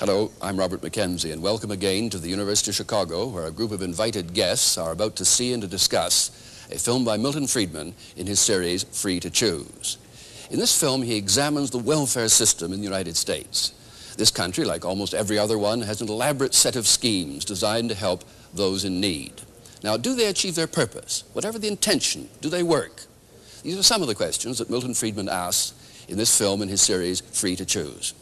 Hello, I'm Robert Mackenzie, and welcome again to the University of Chicago, where a group of invited guests are about to see and to discuss a film by Milton Friedman in his series, Free to Choose. In this film, he examines the welfare system in the United States. This country, like almost every other one, has an elaborate set of schemes designed to help those in need. Now, do they achieve their purpose? Whatever the intention, do they work? These are some of the questions that Milton Friedman asks in this film in his series, Free to Choose.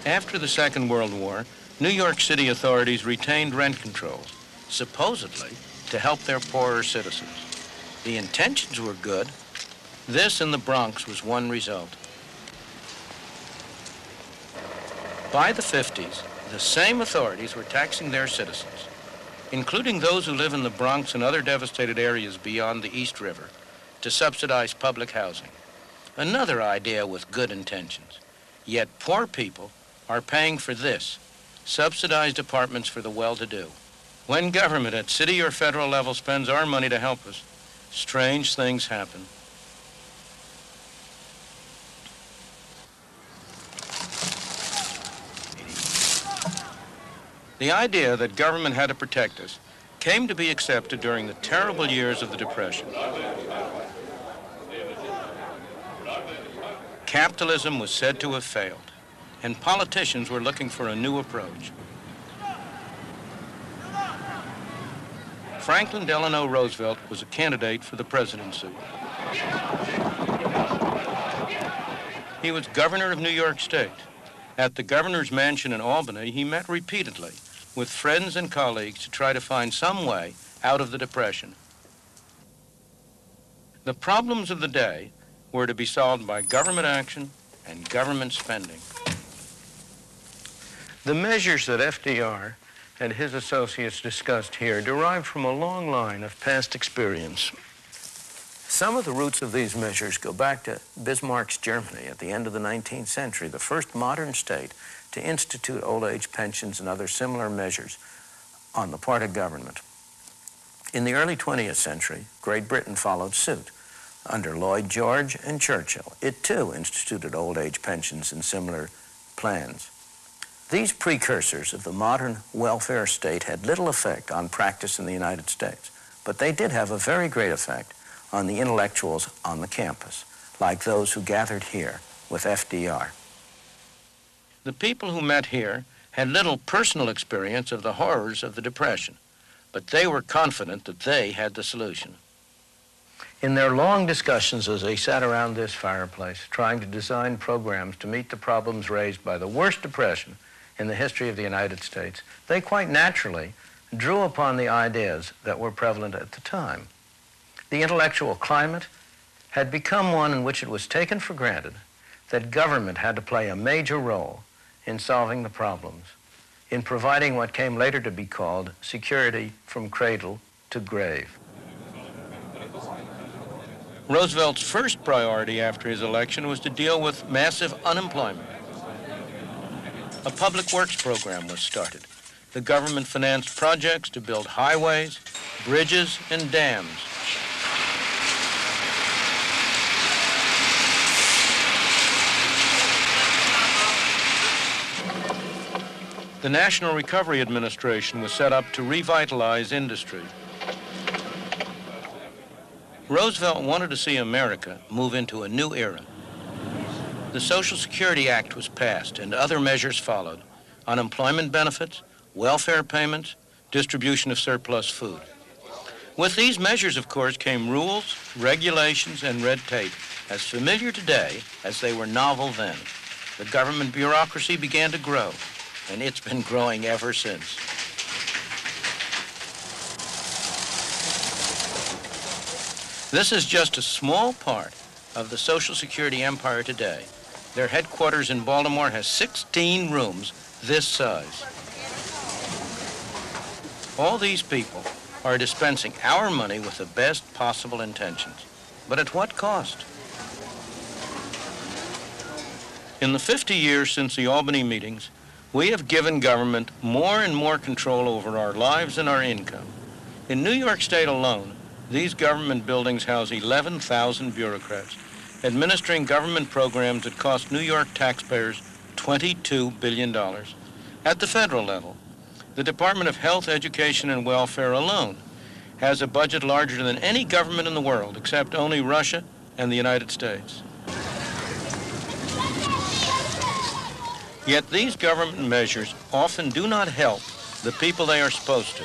After the Second World War, New York City authorities retained rent controls, supposedly to help their poorer citizens. The intentions were good. This in the Bronx was one result. By the 50s, the same authorities were taxing their citizens, including those who live in the Bronx and other devastated areas beyond the East River, to subsidize public housing. Another idea with good intentions. Yet poor people are paying for this, subsidized apartments for the well-to-do. When government at city or federal level spends our money to help us, strange things happen. The idea that government had to protect us came to be accepted during the terrible years of the Depression. Capitalism was said to have failed, and politicians were looking for a new approach. Franklin Delano Roosevelt was a candidate for the presidency. He was governor of New York State. At the governor's mansion in Albany, he met repeatedly with friends and colleagues to try to find some way out of the Depression. The problems of the day were to be solved by government action and government spending. The measures that FDR and his associates discussed here derived from a long line of past experience. Some of the roots of these measures go back to Bismarck's Germany at the end of the 19th century, the first modern state to institute old age pensions and other similar measures on the part of government. In the early 20th century, Great Britain followed suit. Under Lloyd George and Churchill, it too instituted old age pensions and similar plans. These precursors of the modern welfare state had little effect on practice in the United States, but they did have a very great effect on the intellectuals on the campus, like those who gathered here with FDR. The people who met here had little personal experience of the horrors of the Depression, but they were confident that they had the solution. In their long discussions as they sat around this fireplace, trying to design programs to meet the problems raised by the worst depression in the history of the United States, they quite naturally drew upon the ideas that were prevalent at the time. The intellectual climate had become one in which it was taken for granted that government had to play a major role in solving the problems, in providing what came later to be called security from cradle to grave. Roosevelt's first priority after his election was to deal with massive unemployment. A public works program was started. The government financed projects to build highways, bridges, and dams. The National Recovery Administration was set up to revitalize industry. Roosevelt wanted to see America move into a new era. The Social Security Act was passed and other measures followed: unemployment benefits, welfare payments, distribution of surplus food. With these measures, of course, came rules, regulations, and red tape, as familiar today as they were novel then. The government bureaucracy began to grow, and it's been growing ever since. This is just a small part of the Social Security empire today. Their headquarters in Baltimore has 16 rooms this size. All these people are dispensing our money with the best possible intentions. But at what cost? In the 50 years since the Albany meetings, we have given government more and more control over our lives and our income. In New York State alone, these government buildings house 11,000 bureaucrats, administering government programs that cost New York taxpayers $22 billion. At the federal level, the Department of Health, Education, and Welfare alone has a budget larger than any government in the world, except only Russia and the United States. Yet these government measures often do not help the people they are supposed to.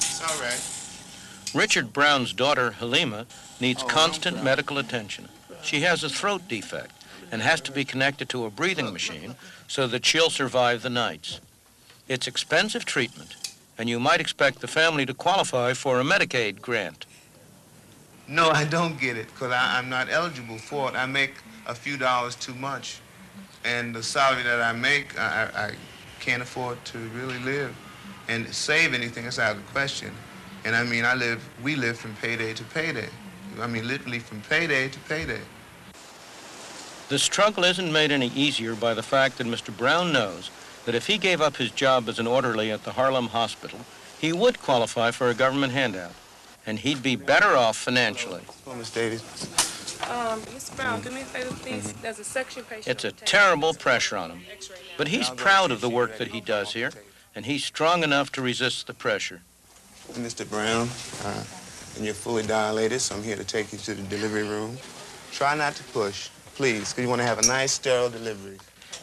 It's all right. Richard Brown's daughter, Halima, needs constant medical attention. She has a throat defect and has to be connected to a breathing machine so that she'll survive the nights. It's expensive treatment, and you might expect the family to qualify for a Medicaid grant. No, I don't get it, because I'm not eligible for it. I make a few dollars too much. And the salary that I make, I can't afford to really live and save anything. That's out of the question. And I mean, we live from payday to payday. I mean, literally from payday to payday. The struggle isn't made any easier by the fact that Mr. Brown knows that if he gave up his job as an orderly at the Harlem Hospital, he would qualify for a government handout, and he'd be better off financially. Hello, Miss Davies. Mr. Brown, do me a favor, please. There's a section patient. It's a terrible pressure on him, but he's proud of the work that he does here, and he's strong enough to resist the pressure. Mr. Brown, and you're fully dilated, so I'm here to take you to the delivery room. Try not to push, please, because you want to have a nice, sterile delivery.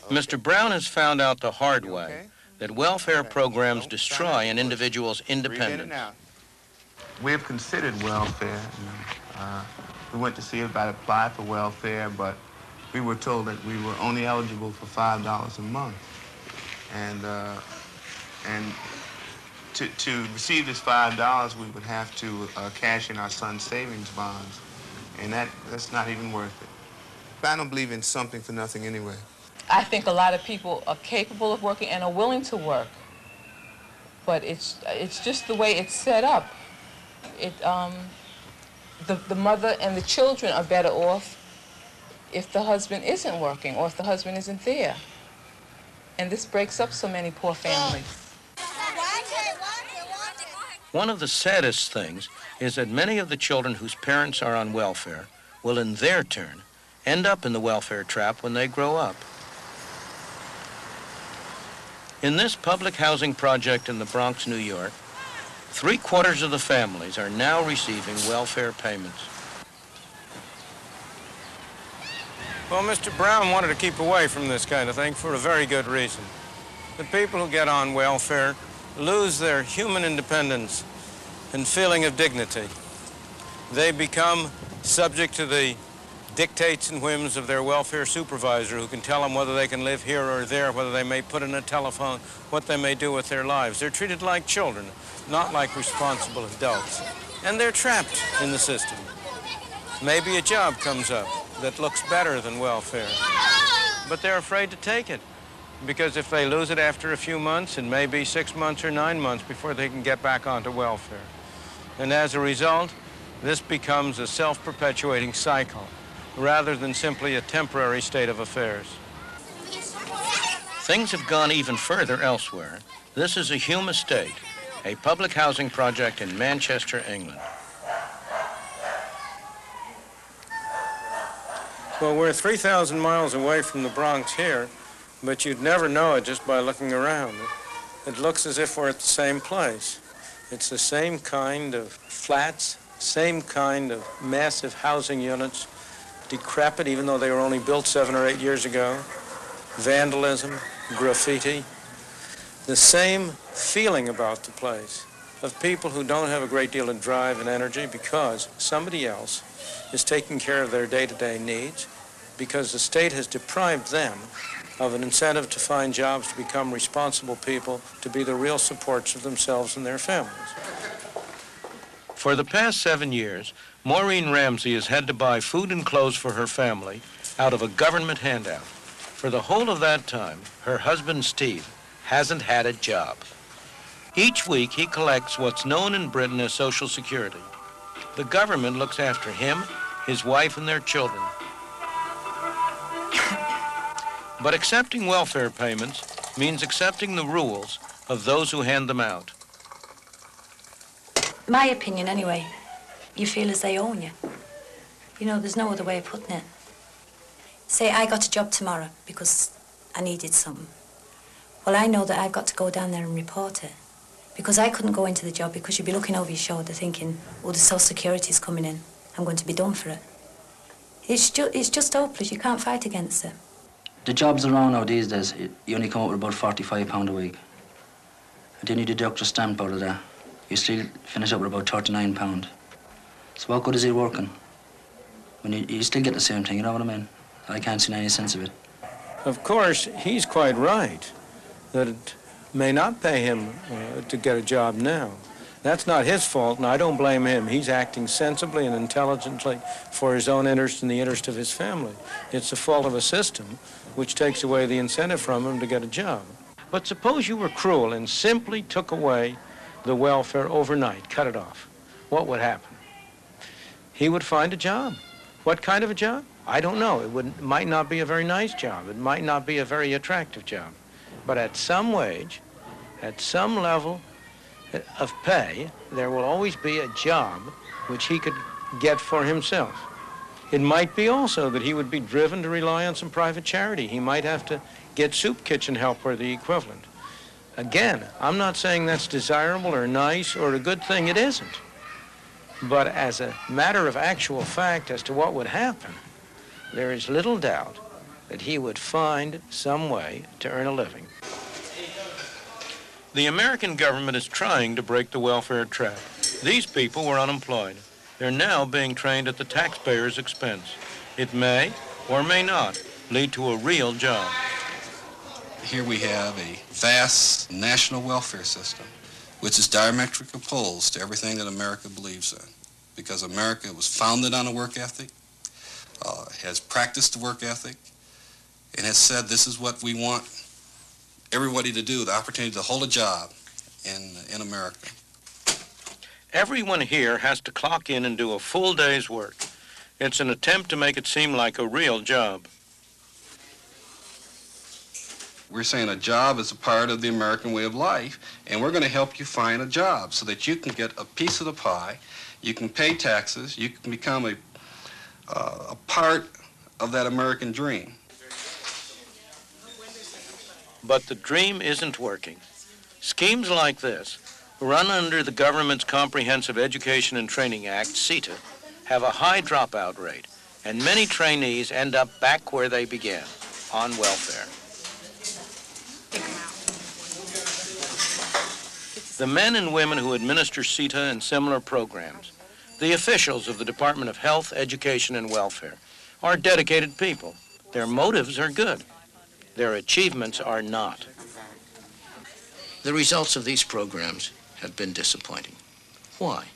Okay. Mr. Brown has found out the hard way that welfare programs destroy an individual's independence. We have considered welfare. We went to see if I'd apply for welfare, but we were told that we were only eligible for $5 a month. And to receive this $5, we would have to cash in our son's savings bonds, and that's not even worth it. But I don't believe in something for nothing anyway. I think a lot of people are capable of working and are willing to work, but it's just the way it's set up. The mother and the children are better off if the husband isn't working or if the husband isn't there. And this breaks up so many poor families. One of the saddest things is that many of the children whose parents are on welfare will, in their turn, end up in the welfare trap when they grow up. In this public housing project in the Bronx, New York, 3/4 of the families are now receiving welfare payments. Well, Mr. Brown wanted to keep away from this kind of thing for a very good reason. The people who get on welfare lose their human independence and feeling of dignity. They become subject to the dictates and whims of their welfare supervisor, who can tell them whether they can live here or there, whether they may put in a telephone, what they may do with their lives. They're treated like children, not like responsible adults. And they're trapped in the system. Maybe a job comes up that looks better than welfare, but they're afraid to take it, because if they lose it after a few months, it may be 6 months or 9 months before they can get back onto welfare. And as a result, this becomes a self-perpetuating cycle, rather than simply a temporary state of affairs. Things have gone even further elsewhere. This is a Hume Estate, a public housing project in Manchester, England. Well, we're 3,000 miles away from the Bronx here, but you'd never know it just by looking around. It looks as if we're at the same place. It's the same kind of flats, same kind of massive housing units, decrepit even though they were only built 7 or 8 years ago, vandalism, graffiti, the same feeling about the place of people who don't have a great deal of drive and energy because somebody else is taking care of their day-to-day needs, because the state has deprived them of an incentive to find jobs, to become responsible people, to be the real supports of themselves and their families. For the past 7 years, Maureen Ramsey has had to buy food and clothes for her family out of a government handout. For the whole of that time, her husband, Steve, hasn't had a job. Each week, he collects what's known in Britain as Social Security. The government looks after him, his wife, and their children. But accepting welfare payments means accepting the rules of those who hand them out. My opinion, anyway, you feel as they own you. You know, there's no other way of putting it. Say I got a job tomorrow because I needed something. Well, I know that I've got to go down there and report it. Because I couldn't go into the job because you'd be looking over your shoulder thinking, oh, the Social Security's coming in. I'm going to be done for it. It's just hopeless. You can't fight against it. The jobs around now these days, you only come up with about £45 a week. And then you deduct your stamp out of that. You still finish up with about £39. So what good is it working? When you still get the same thing, you know what I mean? I can't see any sense of it. Of course, he's quite right that it may not pay him to get a job now. That's not his fault, and I don't blame him. He's acting sensibly and intelligently for his own interest and the interest of his family. It's the fault of a system which takes away the incentive from him to get a job. But suppose you were cruel and simply took away the welfare overnight, cut it off. What would happen? He would find a job. What kind of a job? I don't know. It might not be a very nice job. It might not be a very attractive job. But at some wage, at some level of pay, there will always be a job which he could get for himself. It might be also that he would be driven to rely on some private charity. He might have to get soup kitchen help or the equivalent. Again, I'm not saying that's desirable or nice or a good thing. It isn't. But as a matter of actual fact as to what would happen, there is little doubt that he would find some way to earn a living. The American government is trying to break the welfare trap. These people were unemployed. They're now being trained at the taxpayer's expense. It may or may not lead to a real job. Here we have a vast national welfare system, which is diametrically opposed to everything that America believes in. Because America was founded on a work ethic, has practiced the work ethic, and has said this is what we want everybody to do, the opportunity to hold a job in America. Everyone here has to clock in and do a full day's work. It's an attempt to make it seem like a real job. We're saying a job is a part of the American way of life, and we're going to help you find a job so that you can get a piece of the pie, you can pay taxes, you can become a part of that American dream. But the dream isn't working. Schemes like this, run under the government's Comprehensive Education and Training Act, CETA, have a high dropout rate, and many trainees end up back where they began, on welfare. The men and women who administer CETA and similar programs, the officials of the Department of Health, Education, and Welfare, are dedicated people. Their motives are good. Their achievements are not. The results of these programs have been disappointing. Why?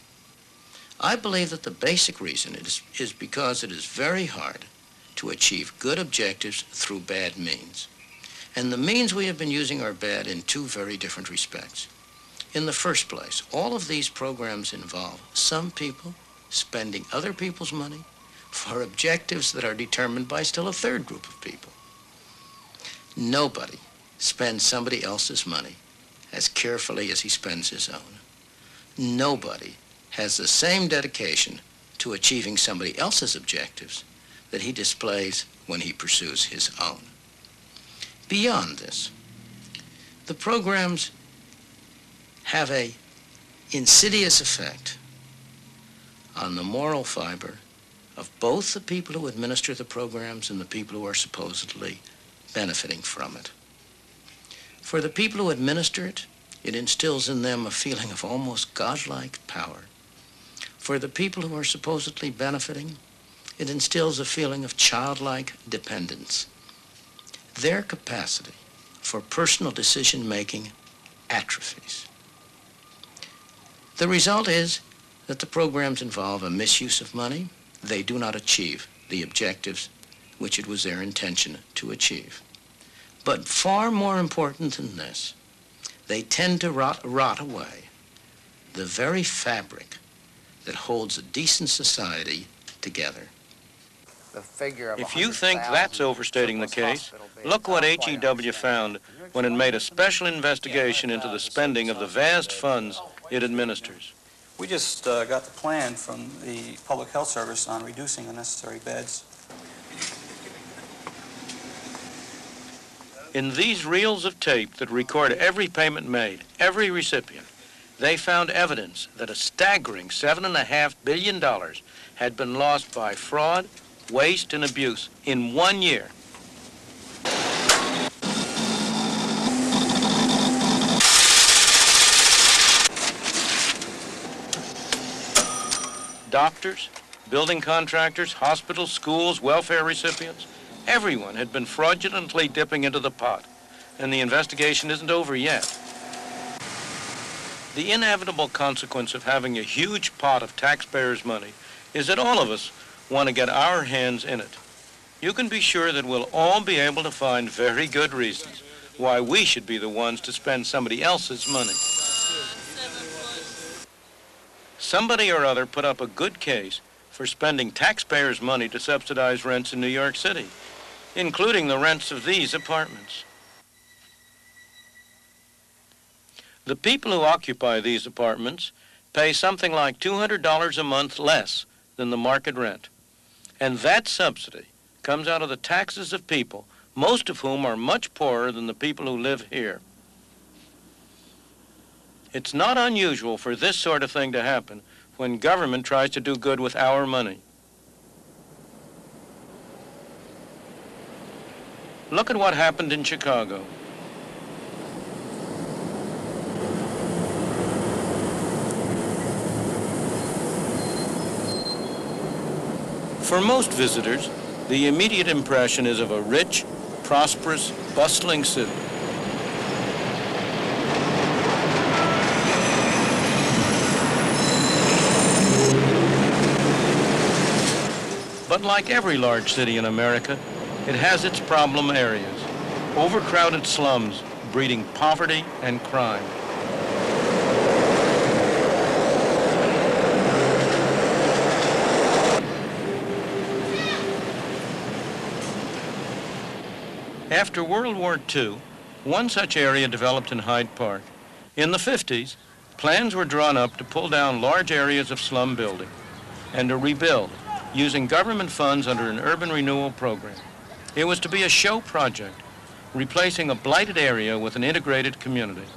I believe that the basic reason is because it is very hard to achieve good objectives through bad means. And the means we have been using are bad in two very different respects. In the first place, all of these programs involve some people spending other people's money for objectives that are determined by still a third group of people. Nobody spends somebody else's money as carefully as he spends his own. Nobody has the same dedication to achieving somebody else's objectives that he displays when he pursues his own. Beyond this, the programs have an insidious effect on the moral fiber of both the people who administer the programs and the people who are supposedly benefiting from it. For the people who administer it, it instills in them a feeling of almost godlike power. For the people who are supposedly benefiting, it instills a feeling of childlike dependence. Their capacity for personal decision-making atrophies. The result is that the programs involve a misuse of money, they do not achieve the objectives which it was their intention to achieve. But far more important than this, they tend to rot away the very fabric that holds a decent society together. If you think that's overstating the case, look what HEW found when it made a special investigation into the spending of the vast funds it administers. We just got the plan from the Public Health Service on reducing the necessary beds. In these reels of tape that record every payment made, every recipient, they found evidence that a staggering $7.5 billion had been lost by fraud, waste, and abuse in 1 year. Doctors, building contractors, hospitals, schools, welfare recipients, everyone had been fraudulently dipping into the pot, and the investigation isn't over yet. The inevitable consequence of having a huge pot of taxpayers' money is that all of us want to get our hands in it. You can be sure that we'll all be able to find very good reasons why we should be the ones to spend somebody else's money. Somebody or other put up a good case for spending taxpayers' money to subsidize rents in New York City, including the rents of these apartments. The people who occupy these apartments pay something like $200 a month less than the market rent. And that subsidy comes out of the taxes of people, most of whom are much poorer than the people who live here. It's not unusual for this sort of thing to happen when government tries to do good with our money. Look at what happened in Chicago. For most visitors, the immediate impression is of a rich, prosperous, bustling city. But like every large city in America, it has its problem areas, overcrowded slums breeding poverty and crime. After World War II, one such area developed in Hyde Park. In the 50s, plans were drawn up to pull down large areas of slum building and to rebuild using government funds under an urban renewal program. It was to be a show project, replacing a blighted area with an integrated community.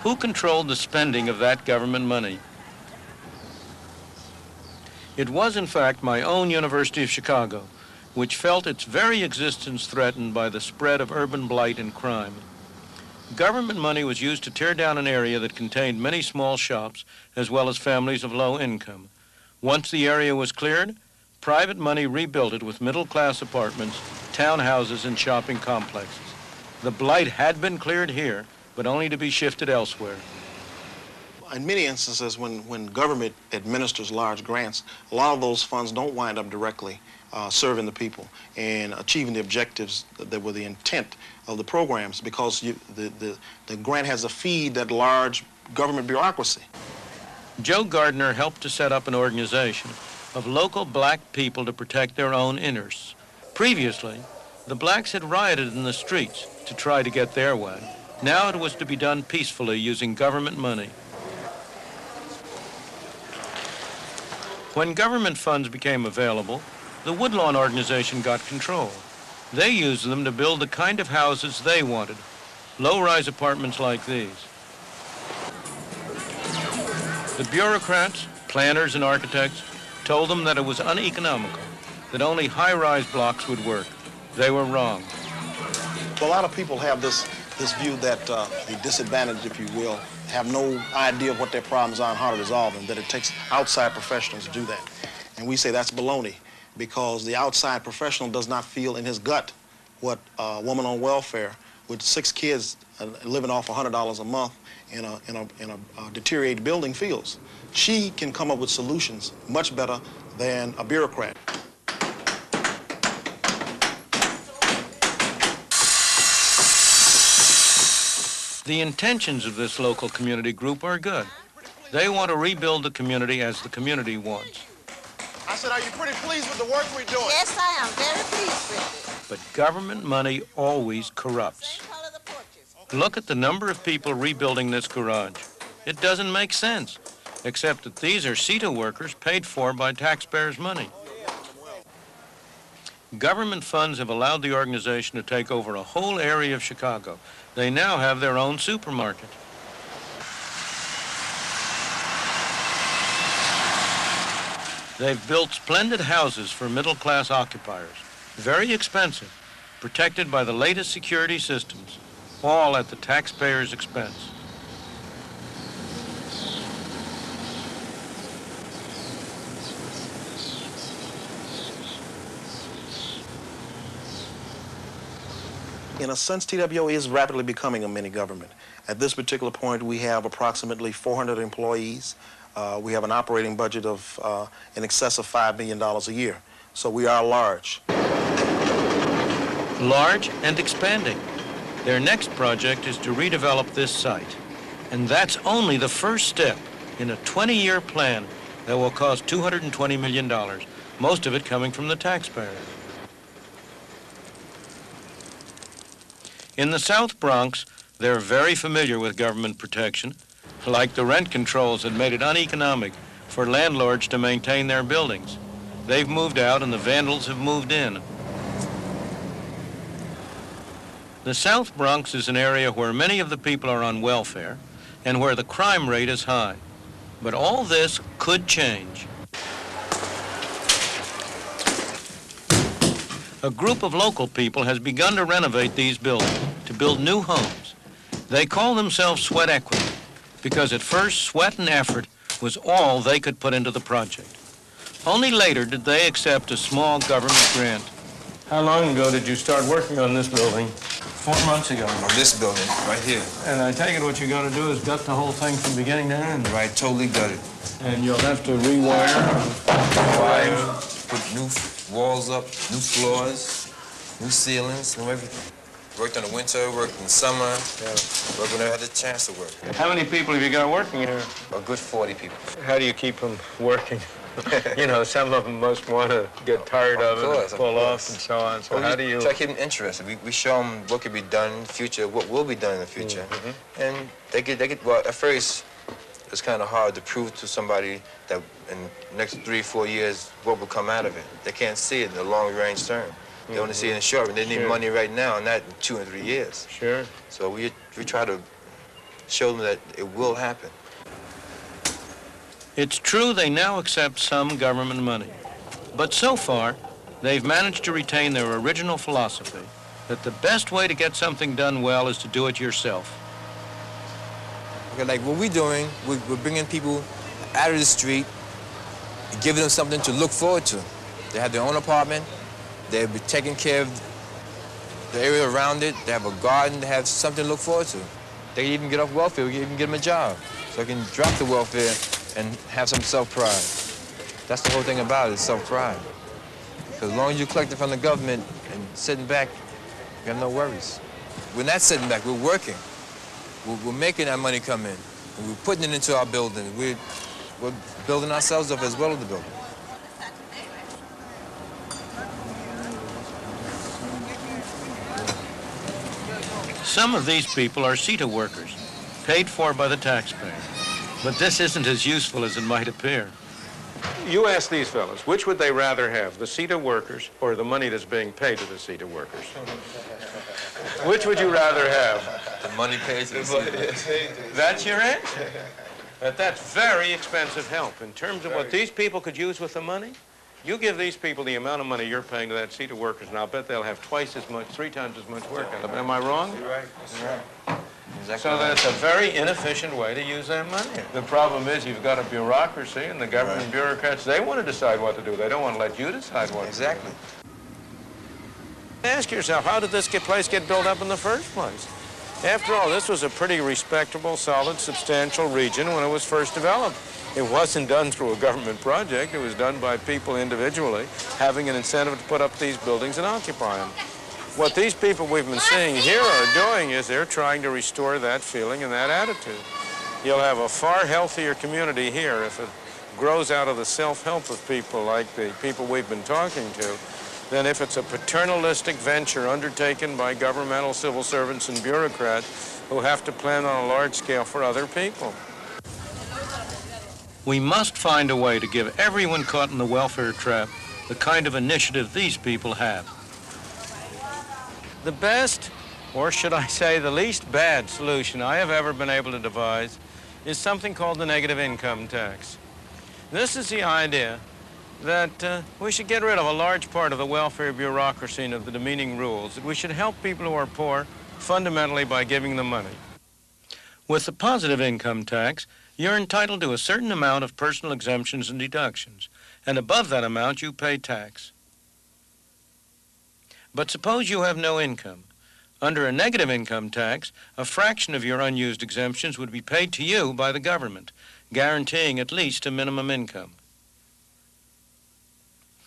Who controlled the spending of that government money? It was, in fact, my own University of Chicago, which felt its very existence threatened by the spread of urban blight and crime. Government money was used to tear down an area that contained many small shops as well as families of low income. Once the area was cleared, private money rebuilt it with middle-class apartments, townhouses, and shopping complexes. The blight had been cleared here, but only to be shifted elsewhere. In many instances, when government administers large grants, a lot of those funds don't wind up directly serving the people and achieving the objectives that were the intent of the programs, because the grant has to feed that large government bureaucracy. Joe Gardner helped to set up an organization of local black people to protect their own interests. Previously, the blacks had rioted in the streets to try to get their way. Now it was to be done peacefully using government money. When government funds became available, the Woodlawn organization got control. They used them to build the kind of houses they wanted, low-rise apartments like these. The bureaucrats, planners, and architects told them that it was uneconomical, that only high-rise blocks would work. They were wrong. A lot of people have this view that the disadvantaged, if you will, have no idea of what their problems are and how to resolve them, that it takes outside professionals to do that. And we say that's baloney, because the outside professional does not feel in his gut what a woman on welfare with 6 kids living off $100 a month in a deteriorated building feels. She can come up with solutions much better than a bureaucrat. The intentions of this local community group are good. They want to rebuild the community as the community wants. I said, are you pretty pleased with the work we're doing? Yes, I am very pleased with it. But government money always corrupts. Look at the number of people rebuilding this garage. It doesn't make sense, except that these are CETA workers paid for by taxpayers' money. Government funds have allowed the organization to take over a whole area of Chicago. They now have their own supermarket. They've built splendid houses for middle-class occupiers, very expensive, protected by the latest security systems, all at the taxpayer's expense. In a sense, TWO is rapidly becoming a mini-government. At this particular point, we have approximately 400 employees. We have an operating budget of in excess of $5 million a year. So we are large. Large and expanding. Their next project is to redevelop this site. And that's only the first step in a 20-year plan that will cost $220 million, most of it coming from the taxpayer. In the South Bronx, they're very familiar with government protection, like the rent controls that made it uneconomic for landlords to maintain their buildings. They've moved out and the vandals have moved in. The South Bronx is an area where many of the people are on welfare and where the crime rate is high. But all this could change. A group of local people has begun to renovate these buildings, to build new homes. They call themselves Sweat Equity, because at first sweat and effort was all they could put into the project. Only later did they accept a small government grant. How long ago did you start working on this building? 4 months ago. On this building, right here. And I take it what you got to do is gut the whole thing from beginning to end. Right, totally gutted. And you'll have to rewire. Put new walls up, new floors, new ceilings, new everything. Worked in the winter, worked in the summer, worked when I had the chance to work. How many people have you got working here? A good 40 people. How do you keep them working? You know, some of them must want to get tired of it and pull off and so on. So how do you... Try to keep them interested. We show them what could be done in the future, what will be done in the future. And they get, well, at first, it's kind of hard to prove to somebody that in the next 3 or 4 years, what will come out of it. They can't see it in the long-range term. They only see it in the short run. They need money right now, and not in 2 and 3 years. Sure. So we try to show them that it will happen. It's true they now accept some government money. But so far, they've managed to retain their original philosophy that the best way to get something done well is to do it yourself. Okay, like what we're doing, we're bringing people out of the street and giving them something to look forward to. They have their own apartment. They'll be taking care of the area around it. They have a garden. They have something to look forward to. They can even get off welfare. We can even get them a job. So they can drop the welfare and have some self-pride. That's the whole thing about it, is self-pride. Because as long as you're collecting from the government and sitting back, you have no worries. We're not sitting back. We're working. We're making that money come in. And we're putting it into our building. We're building ourselves up as well as the building. Some of these people are CETA workers, paid for by the taxpayer. But this isn't as useful as it might appear. You ask these fellows, which would they rather have, the CETA workers or the money that's being paid to the CETA workers? Which would you rather have? The money paid to the CETA. That's your answer? But that's very expensive help. In terms of what these people could use with the money, you give these people the amount of money you're paying to that CETA workers, and I'll bet they'll have twice as much, 3 times as much work out of them. Am I wrong? You're right. You're right. Exactly. So that's a very inefficient way to use that money. The problem is you've got a bureaucracy, and the government bureaucrats, they want to decide what to do. They don't want to let you decide what to do. Exactly. Ask yourself, how did this place get built up in the first place? After all, this was a pretty respectable, solid, substantial region when it was first developed. It wasn't done through a government project. It was done by people individually, having an incentive to put up these buildings and occupy them. What these people we've been seeing here are doing is they're trying to restore that feeling and that attitude. You'll have a far healthier community here if it grows out of the self-help of people like the people we've been talking to than if it's a paternalistic venture undertaken by governmental civil servants and bureaucrats who have to plan on a large scale for other people. We must find a way to give everyone caught in the welfare trap the kind of initiative these people have. The best, or should I say the least bad solution I have ever been able to devise is something called the negative income tax. This is the idea that we should get rid of a large part of the welfare bureaucracy and of the demeaning rules, that we should help people who are poor fundamentally by giving them money. With the positive income tax, you're entitled to a certain amount of personal exemptions and deductions, and above that amount you pay tax. But suppose you have no income. Under a negative income tax, a fraction of your unused exemptions would be paid to you by the government, guaranteeing at least a minimum income.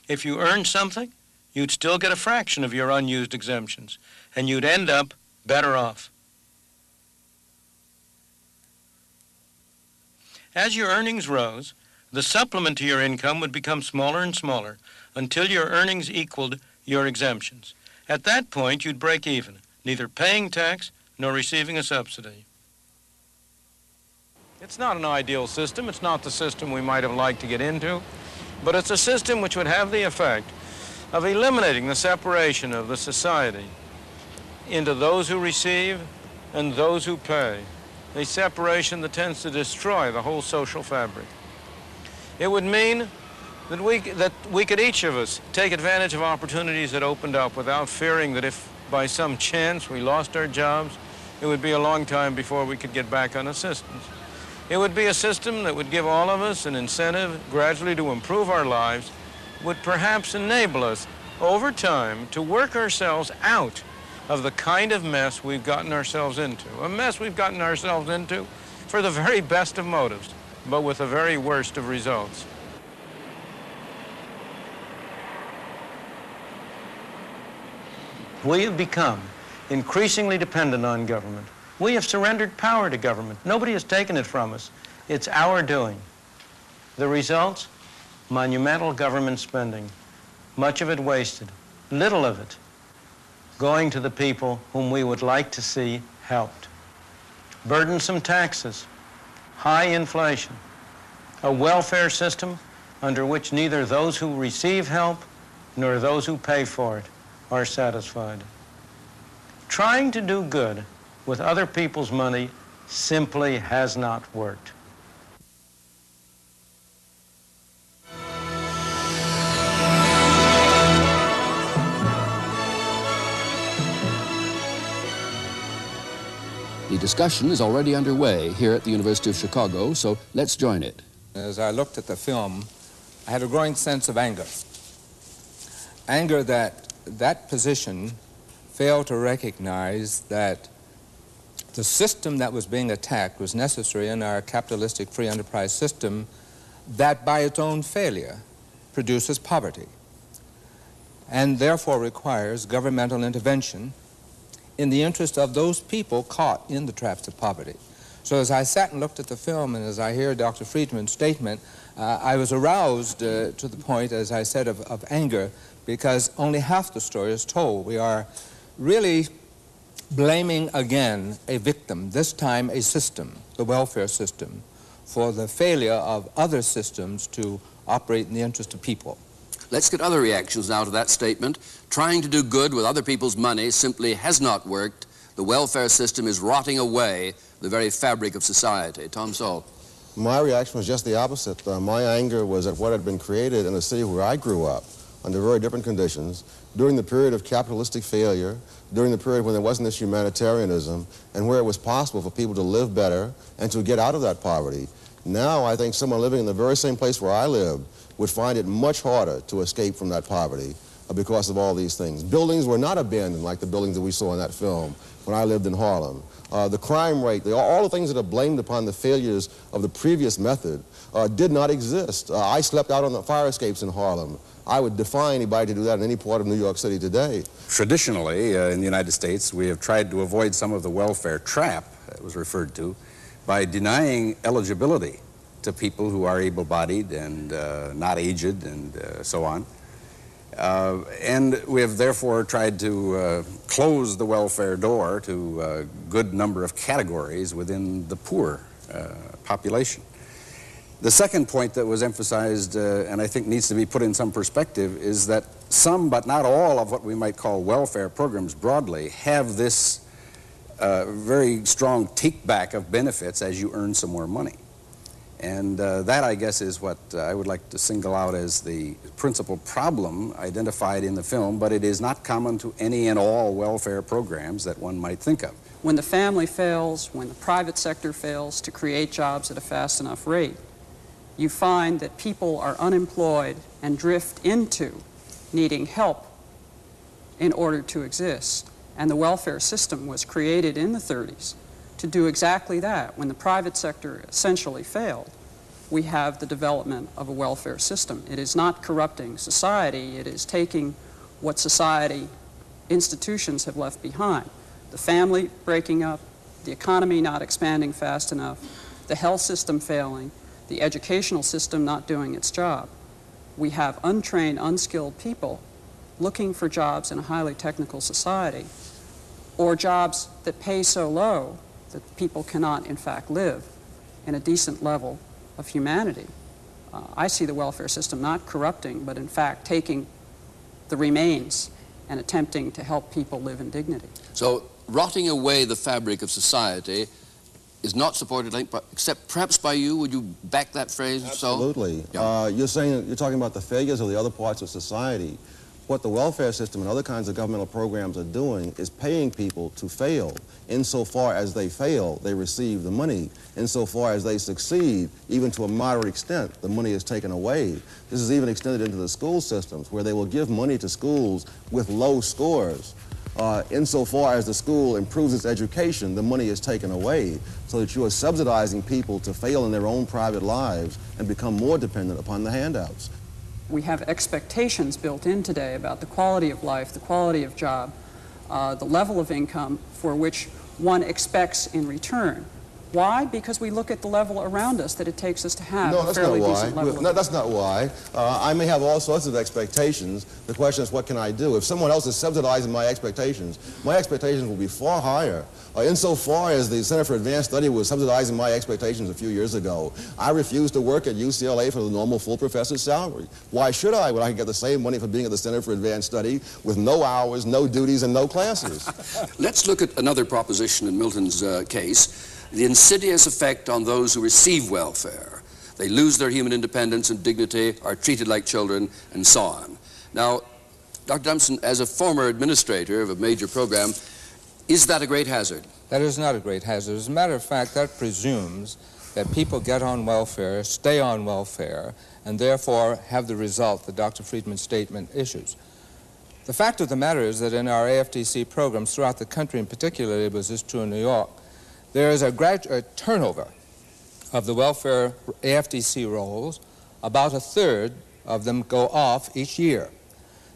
If you earned something, you'd still get a fraction of your unused exemptions, and you'd end up better off. As your earnings rose, the supplement to your income would become smaller and smaller until your earnings equaled your exemptions. At that point, you'd break even, neither paying tax nor receiving a subsidy. It's not an ideal system. It's not the system we might have liked to get into, but it's a system which would have the effect of eliminating the separation of the society into those who receive and those who pay, a separation that tends to destroy the whole social fabric. It would mean that we could each of us take advantage of opportunities that opened up without fearing that if by some chance we lost our jobs, it would be a long time before we could get back on assistance. It would be a system that would give all of us an incentive gradually to improve our lives, would perhaps enable us over time to work ourselves out of the kind of mess we've gotten ourselves into. A mess we've gotten ourselves into for the very best of motives, but with the very worst of results. We have become increasingly dependent on government. We have surrendered power to government. Nobody has taken it from us. It's our doing. The results? Monumental government spending. Much of it wasted. Little of it going to the people whom we would like to see helped. Burdensome taxes. High inflation. A welfare system under which neither those who receive help nor those who pay for it are satisfied. Trying to do good with other people's money simply has not worked. The discussion is already underway here at the University of Chicago, so let's join it. As I looked at the film, I had a growing sense of anger. Anger that position failed to recognize that the system that was being attacked was necessary in our capitalistic free enterprise system that by its own failure produces poverty and therefore requires governmental intervention in the interest of those people caught in the traps of poverty. So as I sat and looked at the film and as I hear Dr. Friedman's statement, I was aroused to the point, as I said, of anger, because only half the story is told. We are really blaming again a victim, this time a system, the welfare system, for the failure of other systems to operate in the interest of people. Let's get other reactions now to that statement. Trying to do good with other people's money simply has not worked. The welfare system is rotting away the very fabric of society. Tom Salt. My reaction was just the opposite. My anger was at what had been created in the city where I grew up under very different conditions during the period of capitalistic failure, during the period when there wasn't this humanitarianism, and where it was possible for people to live better and to get out of that poverty. Now I think someone living in the very same place where I lived would find it much harder to escape from that poverty because of all these things. Buildings were not abandoned like the buildings that we saw in that film when I lived in Harlem. The crime rate, all the things that are blamed upon the failures of the previous method did not exist. I slept out on the fire escapes in Harlem. I would defy anybody to do that in any part of New York City today. Traditionally, in the United States, we have tried to avoid some of the welfare trap that was referred to by denying eligibility to people who are able-bodied and not aged and so on. And we have therefore tried to close the welfare door to a good number of categories within the poor population. The second point that was emphasized, and I think needs to be put in some perspective, is that some, but not all, of what we might call welfare programs broadly have this very strong take-back of benefits as you earn some more money. And that, I guess, is what I would like to single out as the principal problem identified in the film, but it is not common to any and all welfare programs that one might think of. When the family fails, when the private sector fails to create jobs at a fast enough rate, you find that people are unemployed and drift into needing help in order to exist. And the welfare system was created in the 30s to do exactly that. When the private sector essentially failed, we have the development of a welfare system. It is not corrupting society, it is taking what society institutions have left behind. The family breaking up, the economy not expanding fast enough, the health system failing, the educational system not doing its job. We have untrained, unskilled people looking for jobs in a highly technical society, or jobs that pay so low that people cannot, in fact, live in a decent level of humanity. I see the welfare system not corrupting, but in fact taking the remains and attempting to help people live in dignity. So rotting away the fabric of society is not supported, except perhaps by you. Would you back that phrase? Absolutely. So? You're talking about the failures of the other parts of society. What the welfare system and other kinds of governmental programs are doing is paying people to fail. Insofar as they fail, they receive the money. Insofar as they succeed, even to a moderate extent, the money is taken away. This is even extended into the school systems, where they will give money to schools with low scores. Insofar as the school improves its education, the money is taken away, so that you are subsidizing people to fail in their own private lives and become more dependent upon the handouts. We have expectations built in today about the quality of life, the quality of job, the level of income for which one expects in return. Why? Because we look at the level around us that it takes us to have a fairly decent level. No, that's not why. I may have all sorts of expectations. The question is, what can I do? If someone else is subsidizing my expectations will be far higher. Insofar as the Center for Advanced Study was subsidizing my expectations a few years ago, I refused to work at UCLA for the normal full professor's salary. Why should I, when I can get the same money for being at the Center for Advanced Study with no hours, no duties, and no classes? Let's look at another proposition in Milton's case. The insidious effect on those who receive welfare. They lose their human independence and dignity, are treated like children, and so on. Now, Dr. Dumpson, as a former administrator of a major program, is that a great hazard? That is not a great hazard. As a matter of fact, that presumes that people get on welfare, stay on welfare, and therefore have the result that Dr. Friedman's statement issues. The fact of the matter is that in our AFDC programs throughout the country, in particular, it was this true in New York, there is a turnover of the welfare AFDC rolls. About a third of them go off each year.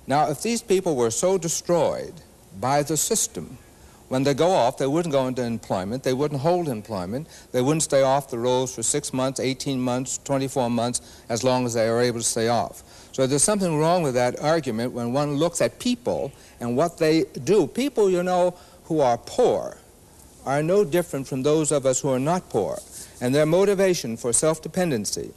Now, if these people were so destroyed by the system, when they go off, they wouldn't go into employment, they wouldn't hold employment, they wouldn't stay off the rolls for 6 months, 18 months, 24 months, as long as they are able to stay off. So there's something wrong with that argument when one looks at people and what they do. People, you know, who are poor are no different from those of us who are not poor, and their motivation for self-dependency,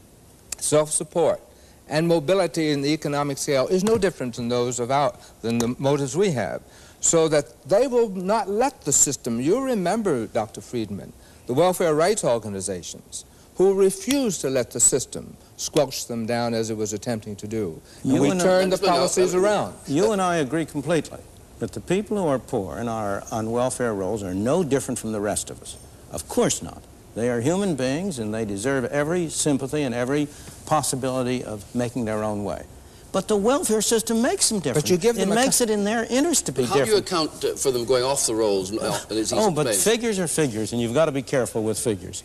self-support, and mobility in the economic scale is no different than those than the motives we have, so that they will not let the system. You remember, Dr. Friedman, the welfare rights organizations who refused to let the system squelch them down as it was attempting to do. And we turned the policies around. You and I agree completely that the people who are poor and are on welfare rolls are no different from the rest of us. Of course not. They are human beings and they deserve every sympathy and every possibility of making their own way. But the welfare system makes them different. But you give them it makes it in their interest to be different. How do you account for them going off the rolls? But figures are figures, and you've got to be careful with figures.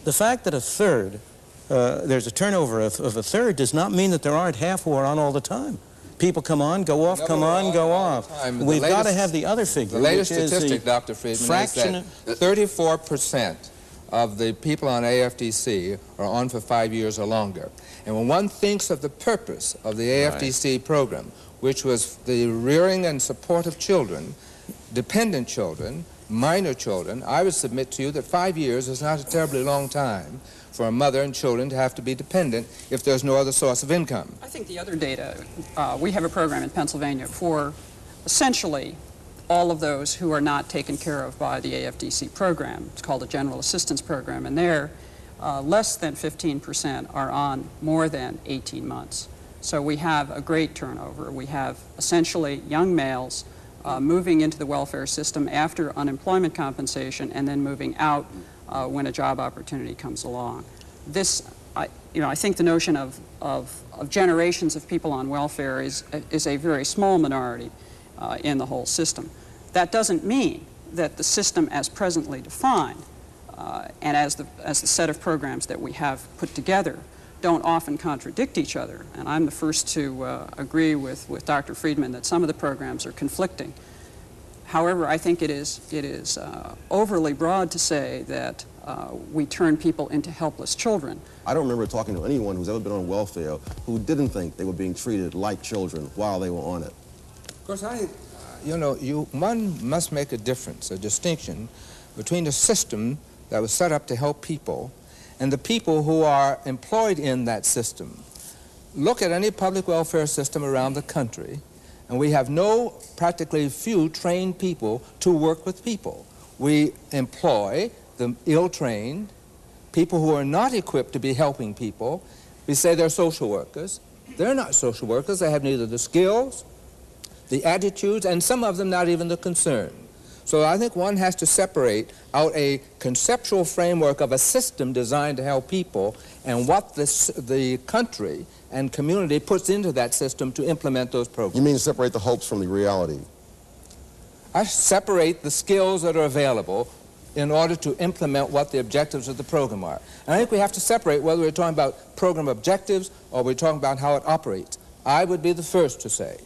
The fact that a third, there's a turnover of a third, does not mean that there aren't half who are on all the time. People come on, go off, come on, go off. We've got to have the other figure. The latest statistic, Dr. Friedman, is that 34% of the people on AFDC are on for 5 years or longer. And when one thinks of the purpose of the AFDC program, which was the rearing and support of children, dependent children, minor children, I would submit to you that 5 years is not a terribly long time for a mother and children to have to be dependent if there's no other source of income. I think the other data, we have a program in Pennsylvania for essentially all of those who are not taken care of by the AFDC program. It's called a General Assistance Program, and there less than 15% are on more than 18 months. So we have a great turnover. We have essentially young males moving into the welfare system after unemployment compensation and then moving out when a job opportunity comes along. This, I think the notion of generations of people on welfare is a very small minority in the whole system. That doesn't mean that the system as presently defined and as the set of programs that we have put together don't often contradict each other. And I'm the first to agree with Dr. Friedman that some of the programs are conflicting. However, I think it is overly broad to say that we turn people into helpless children. I don't remember talking to anyone who's ever been on welfare who didn't think they were being treated like children while they were on it. Of course, one must make a difference, a distinction between a system that was set up to help people and the people who are employed in that system. Look at any public welfare system around the country, and we have practically few trained people to work with people. We employ the ill-trained, people who are not equipped to be helping people. We say they're social workers. They're not social workers. They have neither the skills, the attitudes, and some of them not even the concern. So I think one has to separate out a conceptual framework of a system designed to help people and what the country and community puts into that system to implement those programs. You mean separate the hopes from the reality? I separate the skills that are available in order to implement what the objectives of the program are. And I think we have to separate whether we're talking about program objectives or we're talking about how it operates. I would be the first to say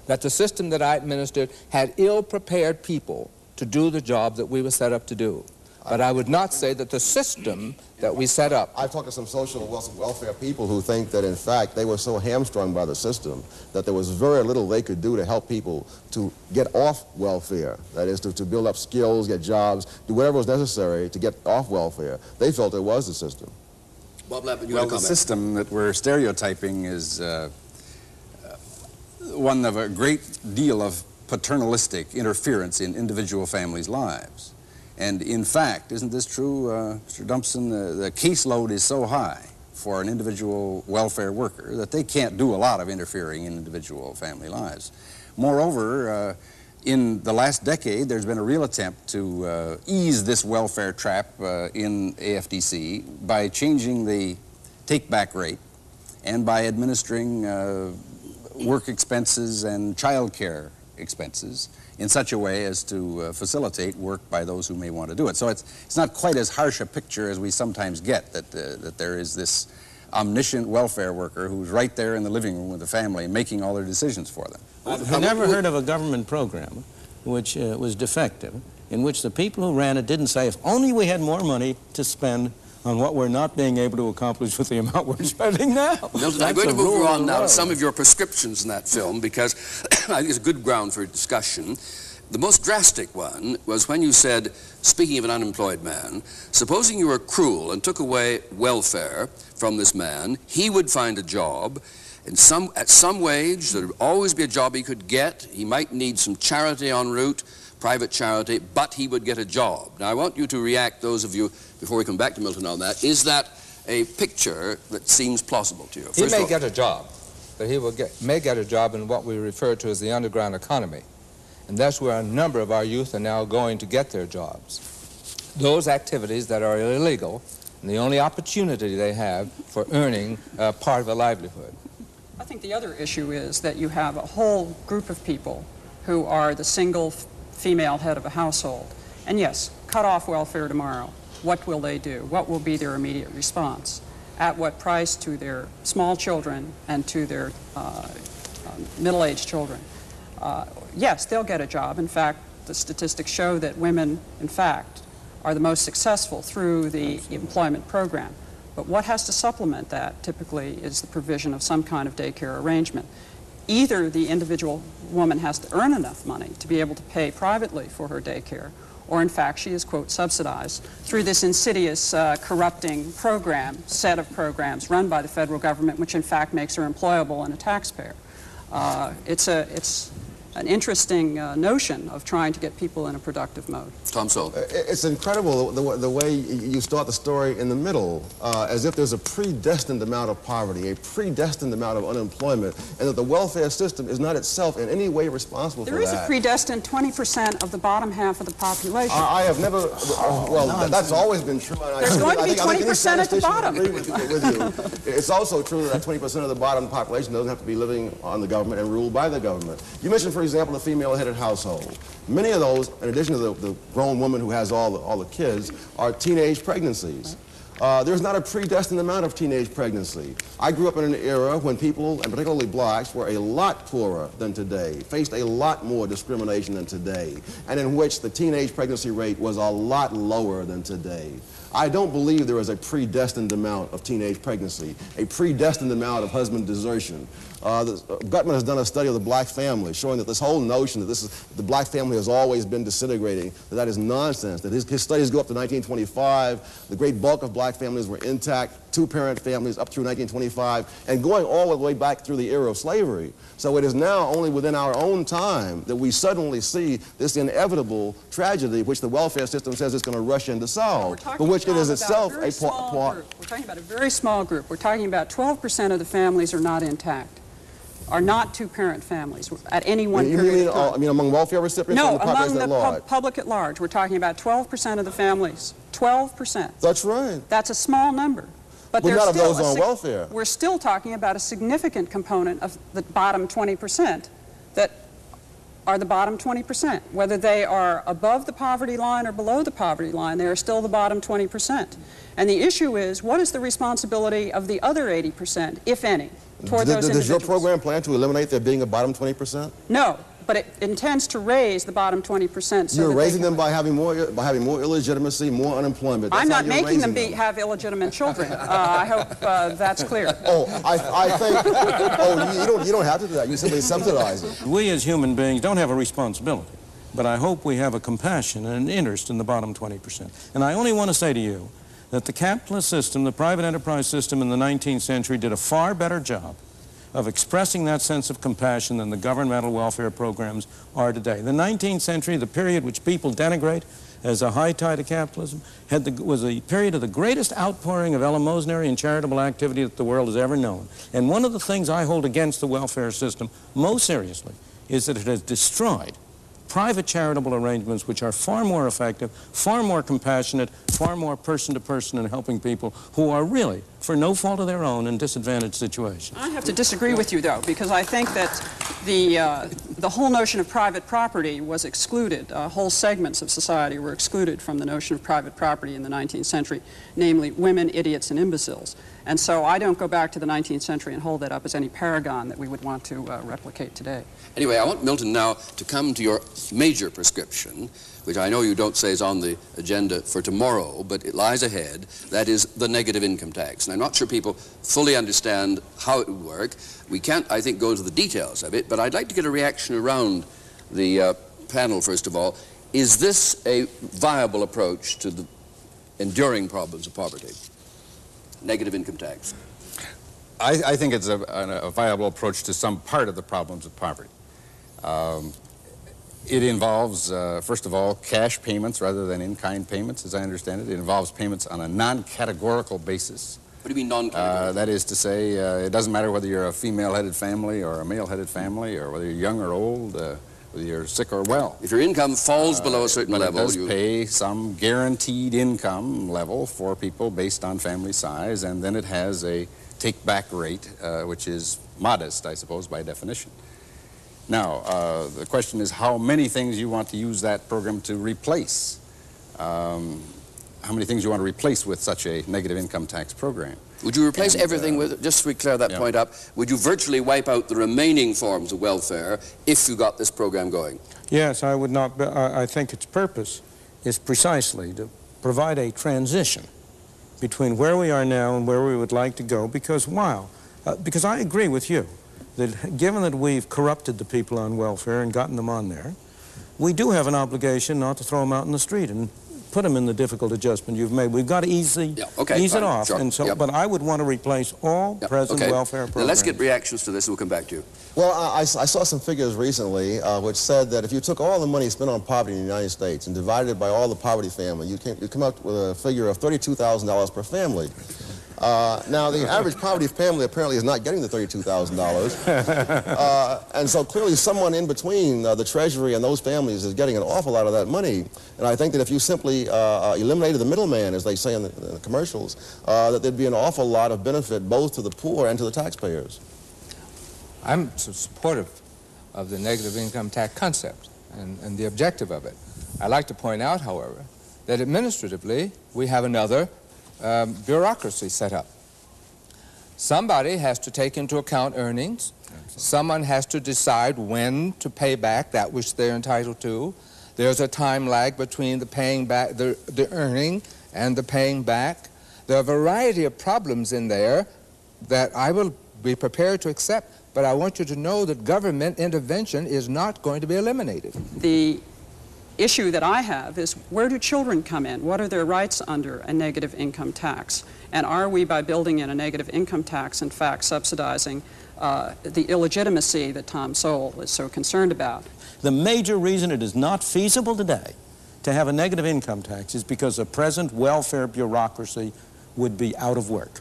that the system that I administered had ill-prepared people to do the job that we were set up to do. But I would not say that the system that we set up... I've talked to some social welfare people who think that, in fact, they were so hamstrung by the system that there was very little they could do to help people to get off welfare. That is, to build up skills, get jobs, do whatever was necessary to get off welfare. They felt it was the system. Bob Lappin, you well, want to comment? The system that we're stereotyping is one of a great deal of paternalistic interference in individual families' lives. And in fact, isn't this true, Mr. Dumpson? The caseload is so high for an individual welfare worker that they can't do a lot of interfering in individual family lives. Moreover, in the last decade, there's been a real attempt to ease this welfare trap in AFDC by changing the take-back rate and by administering work expenses and child care expenses in such a way as to facilitate work by those who may want to do it. So it's not quite as harsh a picture as we sometimes get, that there is this omniscient welfare worker who's right there in the living room with the family making all their decisions for them. I've never heard of a government program which was defective, in which the people who ran it didn't say, if only we had more money to spend on what we're not being able to accomplish with the amount we're spending now. Milton, I'm going to move on now to some of your prescriptions in that film, because I think it's a good ground for discussion. The most drastic one was when you said, speaking of an unemployed man, supposing you were cruel and took away welfare from this man, he would find a job at some wage. There would always be a job he could get. He might need some charity en route, private charity, but he would get a job. Now, I want you to react, those of you, before we come back to Milton on that. Is that a picture that seems plausible to you? He may get a job, but he may get a job in what we refer to as the underground economy. And that's where a number of our youth are now going to get their jobs. Those activities that are illegal, and the only opportunity they have for earning part of a livelihood. I think the other issue is that you have a whole group of people who are the single female head of a household. And yes, cut off welfare tomorrow. What will they do? What will be their immediate response? At what price to their small children and to their middle-aged children? Yes, they'll get a job. In fact, the statistics show that women, in fact, are the most successful through the employment program. But what has to supplement that typically is the provision of some kind of daycare arrangement. Either the individual woman has to earn enough money to be able to pay privately for her daycare, or in fact she is, quote, subsidized through this insidious corrupting set of programs run by the federal government, which in fact makes her employable and a taxpayer. It's an interesting notion of trying to get people in a productive mode. Tom Sowell. It's incredible the way you start the story in the middle, as if there's a predestined amount of poverty, a predestined amount of unemployment, and that the welfare system is not itself in any way responsible for that. There is a predestined 20% of the bottom half of the population. I have never, that's always been true. There's going to be 20% at the bottom. I agree with you. It's also true that 20% of the bottom population doesn't have to be living on the government and ruled by the government. You mentioned, for example, the female-headed household. Many of those, in addition to the grown woman who has all the kids, are teenage pregnancies. There's not a predestined amount of teenage pregnancy. I grew up in an era when people, and particularly blacks, were a lot poorer than today, faced a lot more discrimination than today, and in which the teenage pregnancy rate was a lot lower than today. I don't believe there is a predestined amount of teenage pregnancy, a predestined amount of husband desertion. Gutman has done a study of the black family showing that this whole notion that the black family has always been disintegrating, that is nonsense, that his studies go up to 1925, the great bulk of black families were intact, two-parent families up through 1925, and going all the way back through the era of slavery. So it is now only within our own time that we suddenly see this inevitable tragedy which the welfare system says it's going to rush in to solve, but which it is itself a part. We're talking about a very small group. We're talking about 12% of the families are not intact, are not two-parent families at any one period of time. I mean among welfare recipients? No, or the among the large? public at large. We're talking about 12% of the families. 12%. That's right. That's a small number. But not of those on welfare. We're still talking about a significant component of the bottom 20% that are the bottom 20%. Whether they are above the poverty line or below the poverty line, they are still the bottom 20%. And the issue is, what is the responsibility of the other 80%, if any, toward those individuals? Does your program plan to eliminate there being a bottom 20%? No. But it intends to raise the bottom 20%. You're raising them by having more illegitimacy, more unemployment. That's I'm not making them have illegitimate children. I hope that's clear. Oh, I think. You don't have to do that. You simply subsidize it. We as human beings don't have a responsibility, but I hope we have a compassion and an interest in the bottom 20%. And I only want to say to you that the capitalist system, the private enterprise system in the 19th century did a far better job of expressing that sense of compassion than the governmental welfare programs are today. The 19th century, the period which people denigrate as a high tide of capitalism, was a period of the greatest outpouring of eleemosynary and charitable activity that the world has ever known. And one of the things I hold against the welfare system most seriously is that it has destroyed private charitable arrangements which are far more effective, far more compassionate, far more person-to-person in helping people who are really, for no fault of their own, in disadvantaged situations. I have to disagree with you, though, because I think that the whole notion of private property was excluded. Whole segments of society were excluded from the notion of private property in the 19th century, namely women, idiots, and imbeciles. And so I don't go back to the 19th century and hold that up as any paragon that we would want to replicate today. Anyway, I want Milton now to come to your major prescription, which I know you don't say is on the agenda for tomorrow, but it lies ahead. That is the negative income tax. And I'm not sure people fully understand how it would work. We can't, I think, go into the details of it, but I'd like to get a reaction around the panel, first of all. Is this a viable approach to the enduring problems of poverty? Negative income tax. I think it's a viable approach to some part of the problems of poverty. It involves, first of all, cash payments rather than in-kind payments, as I understand it. It involves payments on a non-categorical basis. What do you mean non-categorical? That is to say, it doesn't matter whether you're a female-headed family or a male-headed family, or whether you're young or old, whether you're sick or well. If your income falls below a certain level, it does pay some guaranteed income level for people based on family size, and then it has a take-back rate, which is modest, I suppose, by definition. Now, the question is how many things you want to use that program to replace. How many things you want to replace with such a negative income tax program. Would you replace everything with, just so we clear that point up, would you virtually wipe out the remaining forms of welfare if you got this program going? Yes, I would not, I think its purpose is precisely to provide a transition between where we are now and where we would like to go, because because I agree with you that given that we've corrupted the people on welfare and gotten them on there, we do have an obligation not to throw them out in the street and put them in the difficult adjustment you've made. We've got to ease it off. Sure. And so, but I would want to replace all present welfare programs. Now let's get reactions to this and we'll come back to you. Well, I saw some figures recently which said that if you took all the money spent on poverty in the United States and divided it by all the poverty family, you come up with a figure of $32,000 per family. Now, the average poverty family apparently is not getting the $32,000. And so clearly someone in between the Treasury and those families is getting an awful lot of that money. And I think that if you simply eliminated the middleman, as they say in the commercials, that there'd be an awful lot of benefit both to the poor and to the taxpayers. I'm supportive of the negative income tax concept and the objective of it. I'd like to point out, however, that administratively we have another bureaucracy set up. Somebody has to take into account earnings. Someone has to decide when to pay back that which they're entitled to. There's a time lag between the paying back, the earning and the paying back. There are a variety of problems in there that I will be prepared to accept, but I want you to know that government intervention is not going to be eliminated. The issue that I have is, where do children come in? What are their rights under a negative income tax? And are we, by building in a negative income tax, in fact subsidizing the illegitimacy that Tom Sowell is so concerned about? The major reason it is not feasible today to have a negative income tax is because the present welfare bureaucracy would be out of work.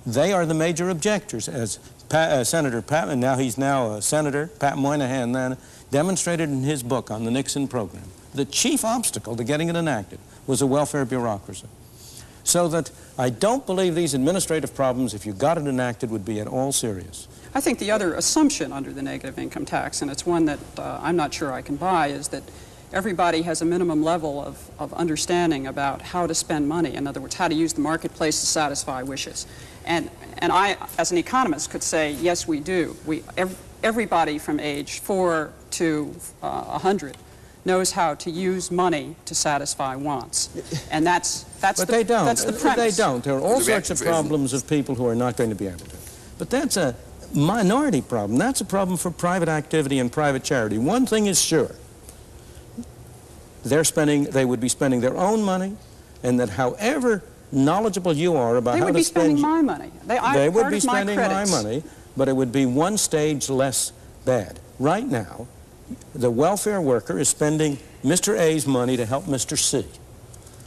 They are the major objectors, as Senator Pat, and now he's Senator Pat Moynihan then demonstrated in his book on the Nixon program. The chief obstacle to getting it enacted was a welfare bureaucracy. So that I don't believe these administrative problems, if you got it enacted, would be at all serious. I think the other assumption under the negative income tax, and it's one that I'm not sure I can buy, is that everybody has a minimum level of understanding about how to spend money. In other words, how to use the marketplace to satisfy wishes. And I, as an economist, could say, yes, we do. Everybody from age 4 to 100 knows how to use money to satisfy wants. And that's the premise. They don't. There are all sorts of problems of people who are not going to be able to. But that's a minority problem. That's a problem for private activity and private charity. One thing is sure. They would be spending their own money, and that however knowledgeable you are about how to spend... They would be spending my money. They would be spending my money, but it would be one stage less bad. Right now, the welfare worker is spending Mr. A's money to help Mr. C.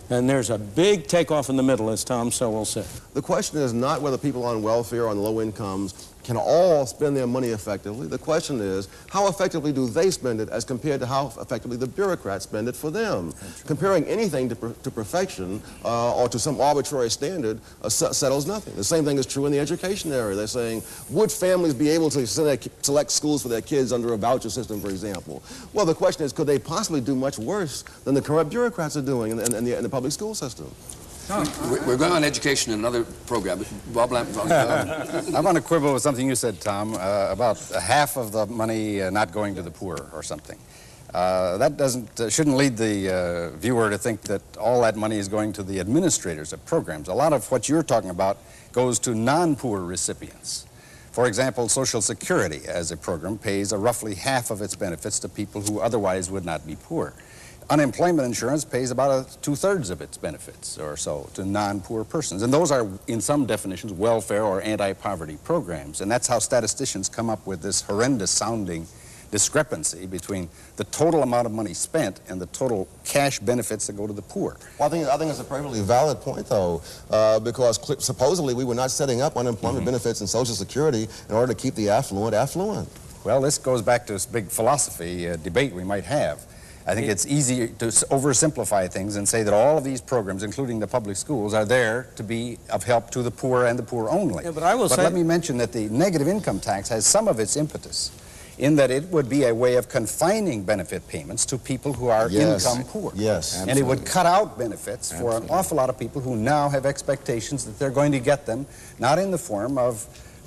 And there's a big takeoff in the middle, as Tom Sowell said. The question is not whether people on welfare or on low incomes can all spend their money effectively. The question is, how effectively do they spend it as compared to how effectively the bureaucrats spend it for them? Comparing anything to perfection or to some arbitrary standard settles nothing. The same thing is true in the education area. They're saying, would families be able to select schools for their kids under a voucher system, for example? Well, the question is, could they possibly do much worse than the corrupt bureaucrats are doing in the public school system? We're going on education in another program. Bob Lamp. I want to quibble with something you said, Tom, about half of the money not going to the poor or something. That shouldn't lead the viewer to think that all that money is going to the administrators of programs. A lot of what you're talking about goes to non-poor recipients. For example, Social Security as a program pays roughly half of its benefits to people who otherwise would not be poor. Unemployment insurance pays about 2/3 of its benefits or so to non-poor persons. And those are, in some definitions, welfare or anti-poverty programs. And that's how statisticians come up with this horrendous-sounding discrepancy between the total amount of money spent and the total cash benefits that go to the poor. Well, I think it's a perfectly valid point, though, because supposedly we were not setting up unemployment benefits and Social Security in order to keep the affluent affluent. Well, this goes back to this big philosophy debate we might have. I think it's easy to oversimplify things and say that all of these programs, including the public schools, are there to be of help to the poor and the poor only. Yeah, but let me mention that the negative income tax has some of its impetus in that it would be a way of confining benefit payments to people who are income poor. Yes, and it would cut out benefits for an awful lot of people who now have expectations that they're going to get them, not in the form of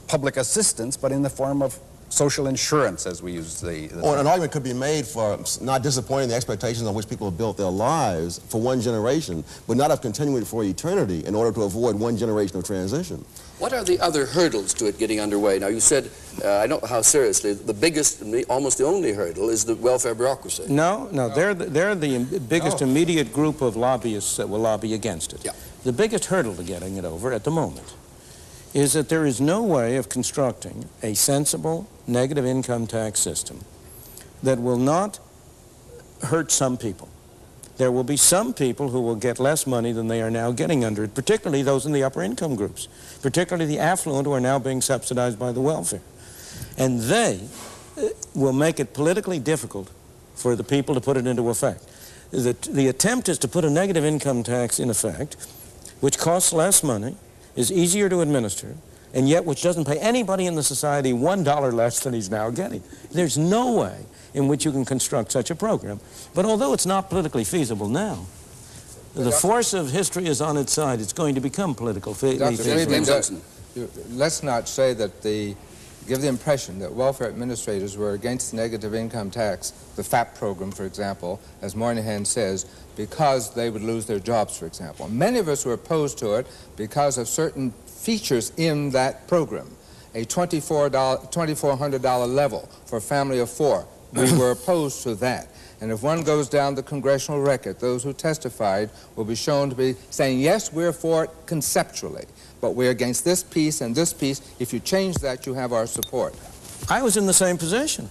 public assistance, but in the form of social insurance, as we use the Or an argument could be made for not disappointing the expectations on which people have built their lives for one generation, but not of continuing it for eternity in order to avoid one generation of transition. What are the other hurdles to it getting underway? Now, you said, I don't know how seriously, the biggest, almost the only hurdle is the welfare bureaucracy. No, they're the biggest immediate group of lobbyists that will lobby against it. Yeah. The biggest hurdle to getting it over at the moment is that there is no way of constructing a sensible negative income tax system that will not hurt some people. There will be some people who will get less money than they are now getting under it, particularly those in the upper income groups, particularly the affluent who are now being subsidized by the welfare. And they will make it politically difficult for the people to put it into effect. The attempt is to put a negative income tax in effect, which costs less money, is easier to administer, and yet which doesn't pay anybody in the society $1 less than he's now getting. There's no way in which you can construct such a program. But although it's not politically feasible now, the force of history is on its side. It's going to become politically feasible. Let's not say that give the impression that welfare administrators were against the negative income tax, the FAP program, for example, as Moynihan says, because they would lose their jobs, for example. Many of us were opposed to it because of certain features in that program. A $2,400 level for a family of 4. We were opposed to that. And if one goes down the congressional record, those who testified will be shown to be saying, yes, we're for it conceptually, but we're against this piece and this piece. If you change that, you have our support. I was in the same position.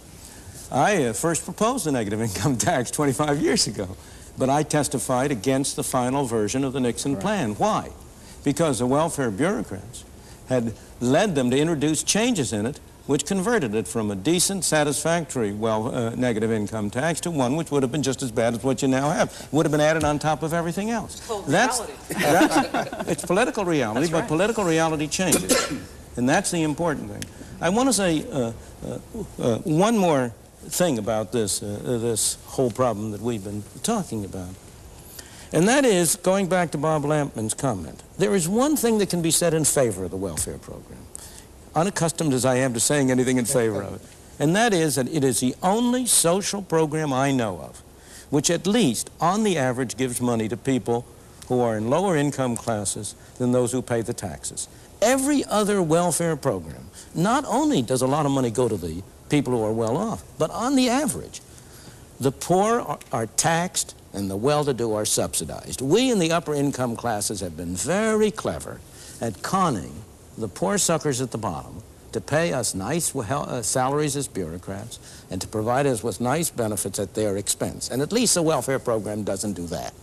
I first proposed the negative income tax 25 years ago, but I testified against the final version of the Nixon plan. Why? Because the welfare bureaucrats had led them to introduce changes in it which converted it from a decent, satisfactory, negative income tax to one which would have been just as bad as what you now have. Would have been added on top of everything else. It's political reality, but political reality changes. And that's the important thing. I want to say one more thing about this whole problem that we've been talking about. And that is, going back to Bob Lampman's comment, there is one thing that can be said in favor of the welfare program, unaccustomed as I am to saying anything in favor of it, and that is that it is the only social program I know of which at least, on the average, gives money to people who are in lower income classes than those who pay the taxes. Every other welfare program, not only does a lot of money go to the people who are well off, but on the average, the poor are taxed and the well-to-do are subsidized. We in the upper income classes have been very clever at conning the poor suckers at the bottom to pay us nice salaries as bureaucrats and to provide us with nice benefits at their expense. And at least the welfare program doesn't do that.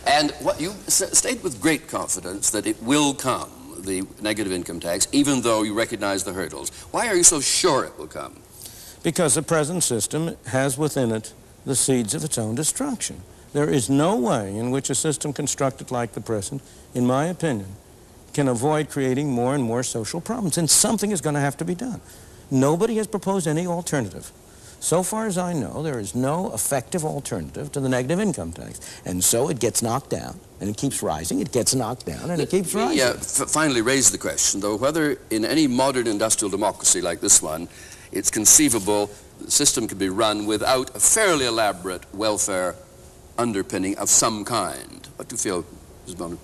And what you state with great confidence that it will come, the negative income tax, even though you recognize the hurdles. Why are you so sure it will come? Because the present system has within it the seeds of its own destruction. There is no way in which a system constructed like the present, in my opinion, can avoid creating more and more social problems, and something is going to have to be done. Nobody has proposed any alternative. So far as I know, there is no effective alternative to the negative income tax, and so it gets knocked down, and it keeps rising, it gets knocked down, and it keeps rising. Yeah, finally raise the question, though, whether in any modern industrial democracy like this one, it's conceivable the system could be run without a fairly elaborate welfare underpinning of some kind. What do you feel, Ms. Bonin?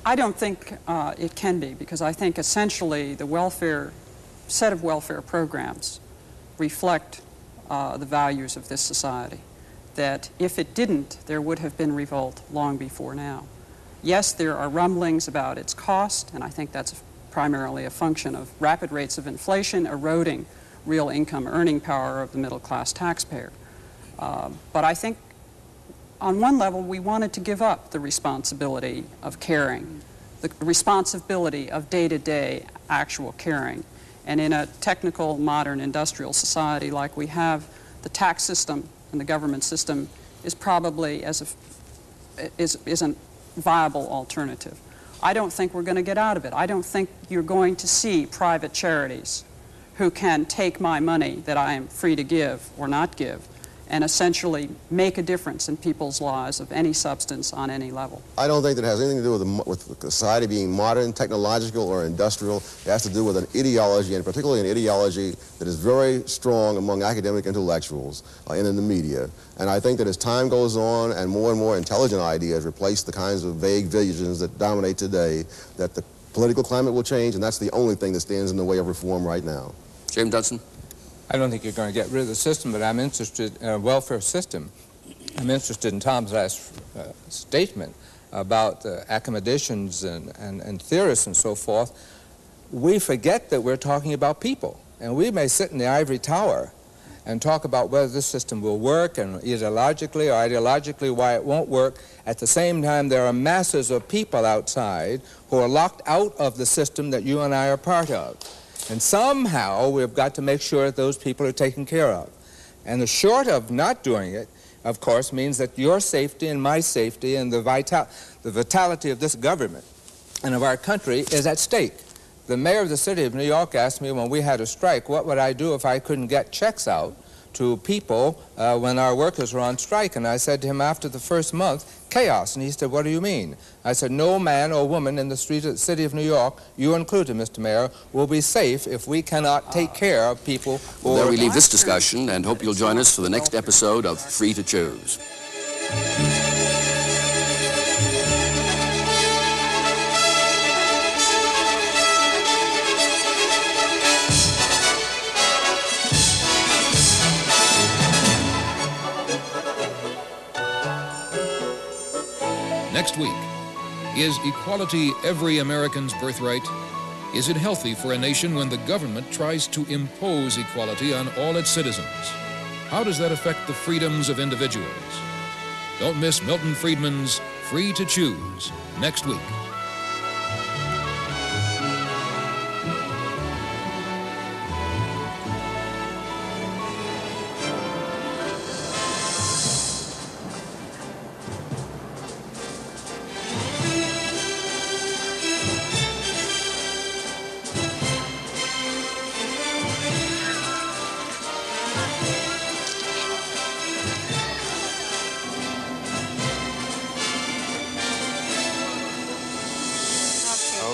I don't think it can be, because I think essentially the set of welfare programs reflect the values of this society, that if it didn't, there would have been revolt long before now. Yes, there are rumblings about its cost, and I think that's primarily a function of rapid rates of inflation eroding real income earning power of the middle-class taxpayer. But I think on one level, we wanted to give up the responsibility of caring, the responsibility of day-to-day actual caring. And in a technical, modern, industrial society like we have the tax system and the government system is probably isn't viable alternative. I don't think we're going to get out of it. I don't think you're going to see private charities who can take my money that I am free to give or not give and essentially make a difference in people's lives of any substance on any level. I don't think that it has anything to do with society being modern, technological, or industrial. It has to do with an ideology, and particularly an ideology that is very strong among academic intellectuals and in the media. And I think that as time goes on and more intelligent ideas replace the kinds of vague visions that dominate today, that the political climate will change, and that's the only thing that stands in the way of reform right now. James Dudson? I don't think you're going to get rid of the system, but I'm interested in a welfare system. I'm interested in Tom's last statement about academicians and theorists and so forth. We forget that we're talking about people, and we may sit in the ivory tower and talk about whether this system will work and ideologically why it won't work. At the same time, there are masses of people outside who are locked out of the system that you and I are part of. And somehow we've got to make sure that those people are taken care of. And the short of not doing it, of course, means that your safety and my safety and the vitality of this government and of our country is at stake. The mayor of the city of New York asked me when we had a strike, what would I do if I couldn't get checks out to people when our workers were on strike? And I said to him after the first month, chaos. And he said, what do you mean? I said, no man or woman in the street of the city of New York, you included, Mr. Mayor, will be safe if we cannot take care of people who Well, there we leave this discussion, and hope you'll join us for the next episode of Free to Choose. Next week, is equality every American's birthright? Is it healthy for a nation when the government tries to impose equality on all its citizens? How does that affect the freedoms of individuals? Don't miss Milton Friedman's Free to Choose next week.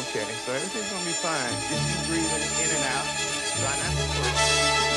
Okay, so everything's gonna be fine. Just keep breathing in and out. Try not to sweat.